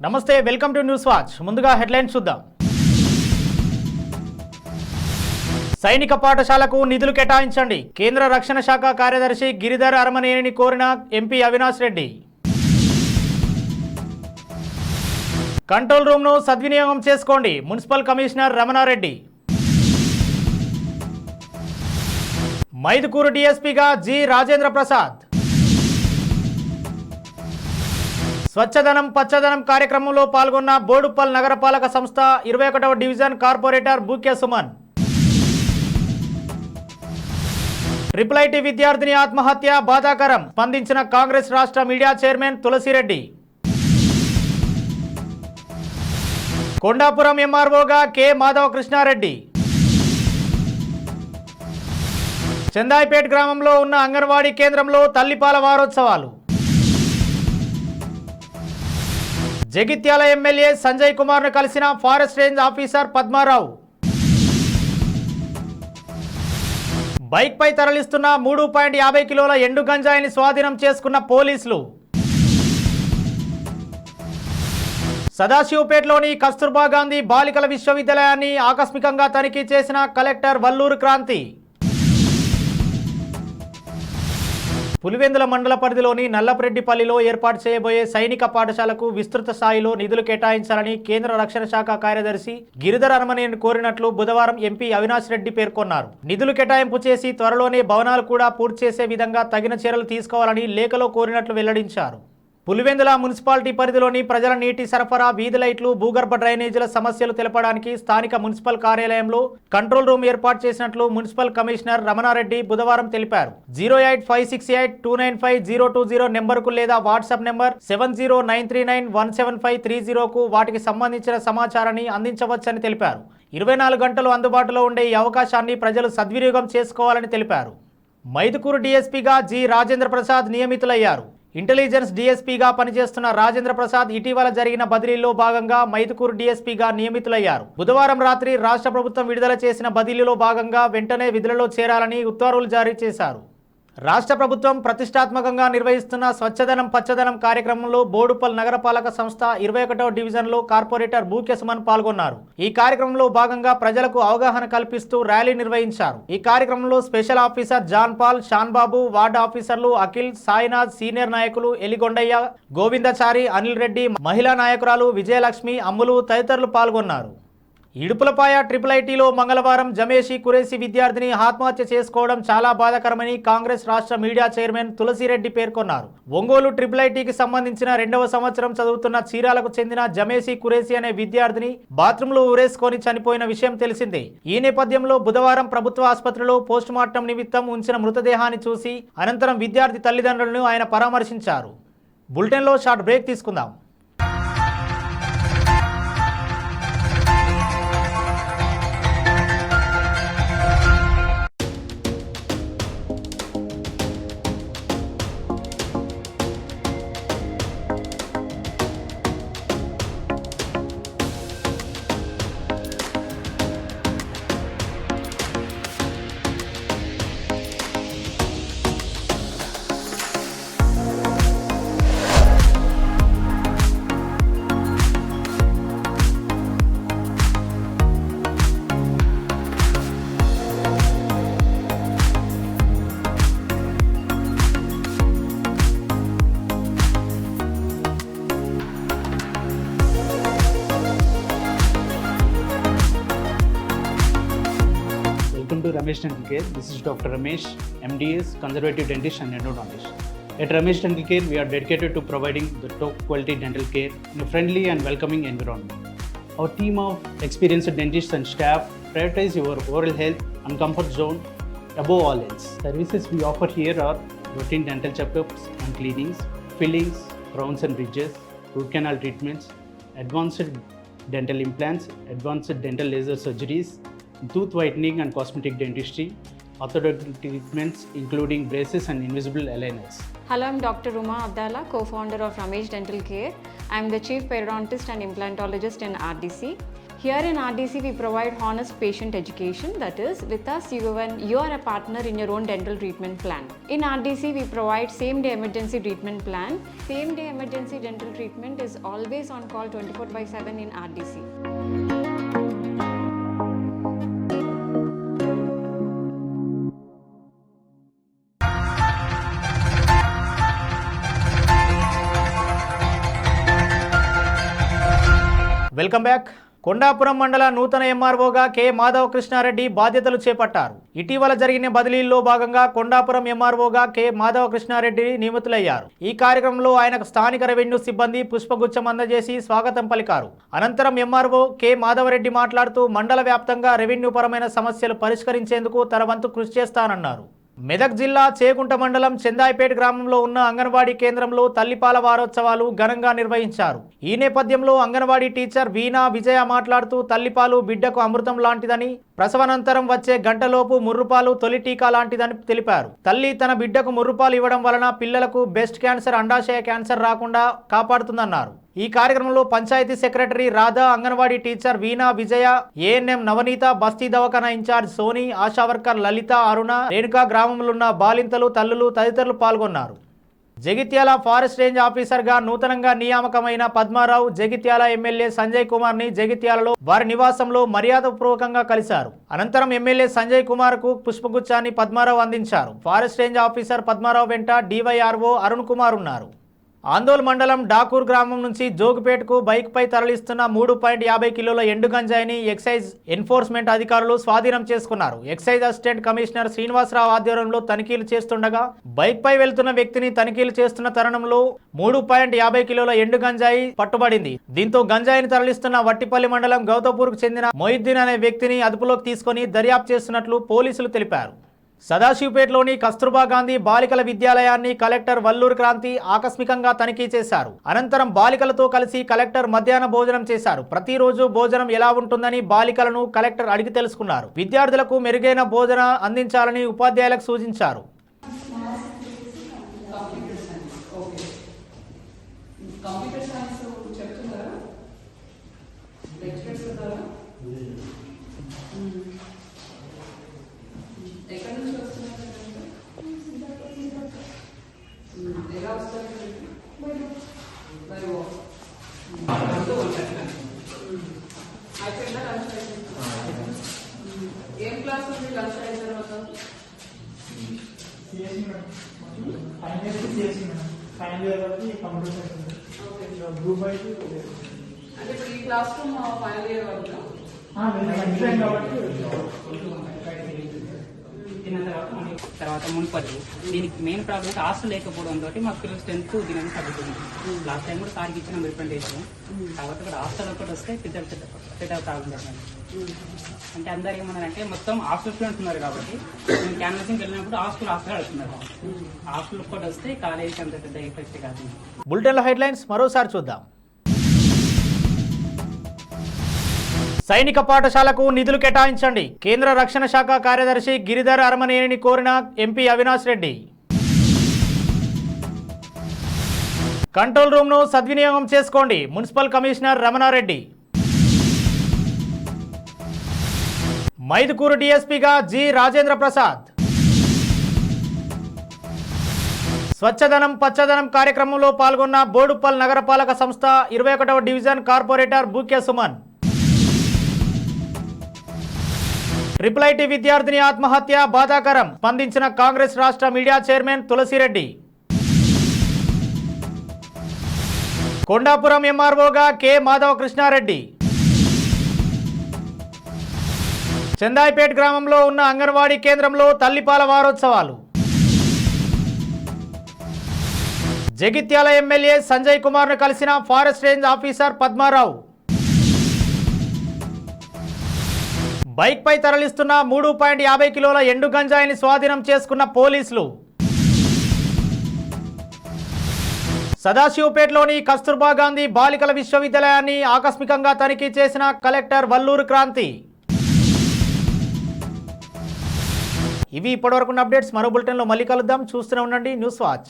నమస్తే, welcome to news watch. ముందుగా headlines చూద్దాం. సైనిక పాఠశాలకు నిధులు కేటాయించండి. కేంద్ర రక్షణ శాఖ కార్యదర్శి గిరిధర్ అరమనేనిని కోరిన ఎంపీ అవినాష్ రెడ్డి. కంట్రోల్ రూమ్ను సద్వినియోగం చేసుకోండి. Municipal commissioner Ramanareddy. మైదుకూరు డీఎస్పీగా జి రాజేంద్ర ప్రసాద్. స్వచ్ఛదనం పచ్చదనం కార్యక్రమంలో పాల్గొన్న బోడుప్పల్ నగరపాలక సంస్థ 21వ division corporator Bukya Suman. IIT విద్యార్థిని ఆత్మహత్య బాధాకరం, స్పందించిన కాంగ్రెస్ రాష్ట్ర మీడియా చైర్మన్ తులసిరెడ్డి. కొండాపురం ఎంఆర్ఓగా కె మాధవ కృష్ణారెడ్డి. చందాయిపేట్ గ్రామంలో ఉన్న అంగన్వాడీ కేంద్రంలో తల్లిపాల వారోత్సవాలు. జగిత్యాల ఎమ్మెల్యే సంజయ్ కుమార్ను కలిసిన ఫారెస్ట్ రేంజ్ ఆఫీసర్ పద్మారావు. బైక్పై తరలిస్తున్న 3.50 కిలోల ఎండు గంజాయిని స్వాధీనం చేసుకున్న పోలీసులు. సదాశివపేటలోని కస్తూర్బా గాంధీ బాలికల విశ్వవిద్యాలయాన్ని ఆకస్మికంగా తనిఖీ చేసిన కలెక్టర్ వల్లూరు క్రాంతి. పులివెందుల మండల పరిధిలోని నల్లపరెడ్డిపల్లిలో ఏర్పాటు చేయబోయే సైనిక పాఠశాలకు విస్తృత స్థాయిలో నిధులు కేటాయించాలని కేంద్ర రక్షణ శాఖ కార్యదర్శి గిరిధర్ అరమనేని కోరినట్లు బుధవారం ఎంపీ అవినాష్ రెడ్డి పేర్కొన్నారు. నిధులు కేటాయింపు చేసి త్వరలోనే భవనాలు కూడా పూర్తి చేసే విధంగా తగిన చర్యలు తీసుకోవాలని లేఖలో కోరినట్లు వెల్లడించారు. పులివెందుల మున్సిపాలిటీ పరిధిలోని ప్రజల నీటి సరఫరా, వీధి లైట్లు, భూగర్భ డ్రైనేజీల సమస్యలు తెలపడానికి స్థానిక మున్సిపల్ కార్యాలయంలో కంట్రోల్ రూమ్ ఏర్పాటు చేసినట్లు మున్సిపల్ కమిషనర్ రమణారెడ్డి బుధవారం తెలిపారు. 08568295020 నెంబర్కు లేదా వాట్సాప్ నెంబర్ 7093917530కు వాటికి సంబంధించిన సమాచారాన్ని అందించవచ్చని తెలిపారు. 24 గంటలు అందుబాటులో ఉండే ఈ అవకాశాన్ని ప్రజలు సద్వినియోగం చేసుకోవాలని తెలిపారు. మైదుకూరు డీఎస్పీగా జి రాజేంద్ర ప్రసాద్ నియమితులయ్యారు. ఇంటెలిజెన్స్ డీఎస్పీగా పనిచేస్తున్న రాజేంద్ర ప్రసాద్ ఇటీవల జరిగిన బదిలీలో భాగంగా మైదుకూరు డీఎస్పీగా నియమితులయ్యారు. బుధవారం రాత్రి రాష్ట్ర ప్రభుత్వం విడుదల చేసిన బదిలీలో భాగంగా వెంటనే విధులలో చేరాలని ఉత్తర్వులు జారీ చేశారు. రాష్ట్ర ప్రభుత్వం ప్రతిష్టాత్మకంగా నిర్వహిస్తున్న స్వచ్ఛదనం పచ్చదనం కార్యక్రమంలో బోడుప్పల్ నగరపాలక సంస్థ 21వ డివిజన్లో కార్పొరేటర్ బూక్య సుమన్ పాల్గొన్నారు. ఈ కార్యక్రమంలో భాగంగా ప్రజలకు అవగాహన కల్పిస్తూ ర్యాలీ నిర్వహించారు. ఈ కార్యక్రమంలో special officer John Paul, Shan Babu, ward ఆఫీసర్లు అఖిల్, సాయినాథ్, సీనియర్ నాయకులు ఎలిగొండయ్య, గోవిందచారి, అనిల్ రెడ్డి, మహిళా నాయకురాలు విజయలక్ష్మి, అమ్ములు తదితరులు పాల్గొన్నారు. ఇడుపులపాయ ఐఐటిలో మంగళవారం జమేషి కురేసి విద్యార్థిని ఆత్మహత్య చేసుకోవడం చాలా బాధాకరమని కాంగ్రెస్ రాష్ట్ర మీడియా చైర్మన్ తులసిరెడ్డి పేర్కొన్నారు. ఒంగోలు ఐఐటికి సంబంధించిన 2వ సంవత్సరం చదువుతున్న చీరాలకు చెందిన జమేషి కురేసి అనే విద్యార్థిని బాత్రూంలో ఊరేసుకొని చనిపోయిన విషయం తెలిసిందే. ఈ నేపథ్యంలో బుధవారం ప్రభుత్వ ఆసుపత్రిలో పోస్టుమార్టం నిమిత్తం ఉంచిన మృతదేహాన్ని చూసి అనంతరం విద్యార్థి తల్లిదండ్రులను ఆయన పరామర్శించారు. బులెటిన్లో షార్ట్ బ్రేక్ తీసుకుందాం. Welcome to Ramesh Dental Care. This is Dr. Ramesh, MDS, Conservative Dentist and Endodontist. At Ramesh Dental Care, we are dedicated to providing the top quality dental care in a friendly and welcoming environment. Our team of experienced dentists and staff prioritize your oral health and comfort zone above all else. Services we offer here are routine dental checkups and cleanings, fillings, crowns and bridges, root canal treatments, advanced dental implants, advanced dental laser surgeries, tooth whitening and cosmetic dentistry, orthodontic treatments including braces and invisible aligners. Hello, I'm Dr. Uma Abdallah, co-founder of Ramesh Dental Care. I'm the chief periodontist and implantologist in RDC. Here in RDC, we provide honest patient education. That is, with us, you are a partner in your own dental treatment plan. In RDC, we provide same-day emergency treatment plan. Same-day emergency dental treatment is always on call 24/7 in RDC. Welcome back. Kondapuram మండల నూతన ఎంఆర్ఓగా K Madhava Krishna Reddy బాధ్యతలు చేపట్టారు. ఇటీవల జరిగిన బదిలీల్లో భాగంగా కొండాపురం ఎంఆర్ఓగా K Madhava Krishna Reddy నియమితులయ్యారు. ఈ కార్యక్రమంలో ఆయనకు స్థానిక రెవెన్యూ సిబ్బంది పుష్పగుచ్చం అందజేసి స్వాగతం పలికారు. అనంతరం ఎంఆర్ఓ కె మాధవరెడ్డి మాట్లాడుతూ మండల వ్యాప్తంగా రెవెన్యూ పరమైన సమస్యలు పరిష్కరించేందుకు తన వంతు కృషి చేస్తానన్నారు. మెదక్ జిల్లా చేగుంట మండలం చందాయిపేట గ్రామంలో ఉన్న అంగన్వాడీ కేంద్రంలో తల్లిపాల వారోత్సవాలు ఘనంగా నిర్వహించారు. ఈ నేపథ్యంలో అంగన్వాడీ టీచర్ వీణా విజయ మాట్లాడుతూ తల్లిపాలు బిడ్డకు అమృతం లాంటిదని, ప్రసవానంతరం వచ్చే గంటలోపు ముర్రుపాలు తొలి టీకా లాంటిదని తెలిపారు. తల్లి తన బిడ్డకు ముర్రుపాలు ఇవ్వడం వలన పిల్లలకు బ్రెస్ట్ క్యాన్సర్, అండాశయ క్యాన్సర్ రాకుండా కాపాడుతుందన్నారు. ఈ కార్యక్రమంలో పంచాయతీ సెక్రటరీ రాధా, అంగన్వాడీ టీచర్ వీణా విజయ, ఏఎన్ఎం నవనీత, బస్తీ దవాఖానా ఇన్ఛార్జ్ సోని, ఆశా వర్కర్ లలిత, అరుణ, రేణుకా, గ్రామంలో ఉన్న బాలింతలు, తల్లులు తదితరులు పాల్గొన్నారు. జగిత్యాల ఫారెస్ట్ రేంజ్ ఆఫీసర్గా నూతనంగా నియామకమైన పద్మారావు జగిత్యాల ఎమ్మెల్యే సంజయ్ కుమార్ని జగిత్యాలలో వారి నివాసంలో మర్యాదపూర్వకంగా కలిశారు. అనంతరం ఎమ్మెల్యే సంజయ్ కుమార్కు పుష్పగుచ్చాన్ని పద్మారావు అందించారు. ఫారెస్ట్ రేంజ్ ఆఫీసర్ పద్మారావు వెంట డివైఆర్ఓ అరుణ్ కుమార్ ఉన్నారు. ఆందోళ్ మండలం డాకూర్ గ్రామం నుంచి జోగుపేటకు బైక్పై తరలిస్తున్న 3.50 కిలోల ఎండు గంజాయిని ఎక్సైజ్ ఎన్ఫోర్స్మెంట్ అధికారులు స్వాధీనం చేసుకున్నారు. ఎక్సైజ్ అసిస్టెంట్ కమిషనర్ శ్రీనివాసరావు ఆధ్వర్యంలో తనిఖీలు చేస్తుండగా బైక్పై వెళ్తున్న వ్యక్తిని తనిఖీలు చేస్తున్న తరుణంలో 3.50 కిలోల ఎండు గంజాయి పట్టుబడింది. దీంతో గంజాయిని తరలిస్తున్న వట్టిపల్లి మండలం గౌతపూర్కు చెందిన మొయిద్దీన్ అనే వ్యక్తిని అదుపులోకి తీసుకుని దర్యాప్తు చేస్తున్నట్లు పోలీసులు తెలిపారు. సదాశివపేటలోని కస్తూర్బా గాంధీ బాలికల విద్యాలయాన్ని కలెక్టర్ వల్లూరు క్రాంతి ఆకస్మికంగా తనిఖీ చేశారు. అనంతరం బాలికలతో కలిసి కలెక్టర్ మధ్యాహ్న భోజనం చేశారు. ప్రతిరోజు భోజనం ఎలా ఉంటుందని బాలికలను కలెక్టర్ అడిగి తెలుసుకున్నారు. విద్యార్థులకు మెరుగైన భోజన అందించాలని ఉపాధ్యాయులకు సూచించారు. ఏం క్లాస్ ఉంది లంచ్ అయిన తర్వాత? అంటే ఇప్పుడు ఈ క్లాస్ రూమ్ ఫైనల్ ఇయర్ వరకు తిన్న తర్వాత మున్పది దీనికి మెయిన్ ప్రాబ్లం హాస్టల్ లేకపోవడంతో మాకు పిల్లలు స్ట్రెంత్ దీనికి తగ్గుతుంది. లాస్ట్ టైం కూడా సార్కి ఇచ్చిన రిప్రజెంటేషన్ కాబట్టి కూడా హాస్టల్ ఒకటి వస్తే పెద్ద ప్రాబ్లం చెప్పండి. అంటే అందరు ఏమన్నారంటే మొత్తం హాస్టల్ స్టూడెంట్స్ ఉన్నారు కాబట్టి మేము క్యాన్వసింగ్కి వెళ్ళినప్పుడు హాస్టల్ అడుగుతున్నారు. హాస్టల్ ఒకటి వస్తే కాలేజీకి అంత పెద్ద ఎఫెక్ట్ కాదు. బులెటిన్ల హెడ్లైన్స్ మరోసారి చూద్దాం. సైనిక పాఠశాలకు నిధులు కేటాయించండి. కేంద్ర రక్షణ శాఖ కార్యదర్శి గిరిధర్ అరమనేనిని కోరిన ఎంపీ అవినాష్ రెడ్డి. కంట్రోల్ రూమ్ను సద్వినియోగం చేసుకోండి. Municipal commissioner Ramanareddy. మైదుకూరు డీఎస్పీగా జి రాజేంద్ర ప్రసాద్. స్వచ్ఛదనం పచ్చదనం కార్యక్రమంలో పాల్గొన్న బోడుప్పల్ నగరపాలక సంస్థ 21వ division corporator Bukya Suman. Triple విద్యార్థిని ఆత్మహత్య బాధాకరం. స్పందించిన కాంగ్రెస్ రాష్ట్ర మీడియా చైర్మన్ తులసిరెడ్డి. కొండాపురం ఎంఆర్ఓగా కె మాధవ కృష్ణారెడ్డి. చందాయిపేట గ్రామంలో ఉన్న అంగన్వాడీ కేంద్రంలో తల్లిపాల వారోత్సవాలు. జగిత్యాల ఎమ్మెల్యే సంజయ్ కుమార్ను కలిసిన ఫారెస్ట్ రేంజ్ ఆఫీసర్ పద్మారావు. బైక్పై తరలిస్తున్న 3.50 కిలోల ఎండు గంజాయిని స్వాధీనం చేసుకున్న పోలీసులు. సదాశివపేటలోని కస్తూర్బా గాంధీ బాలికల విశ్వవిద్యాలయాన్ని ఆకస్మికంగా తనిఖీ చేసిన కలెక్టర్ వల్లూరు క్రాంతి. ఇవి ఇప్పటివరకు అప్డేట్స్. మరో బులెటిన్లో మళ్ళీ కలుద్దాం. చూస్తూనే ఉండండి న్యూస్ వాచ్.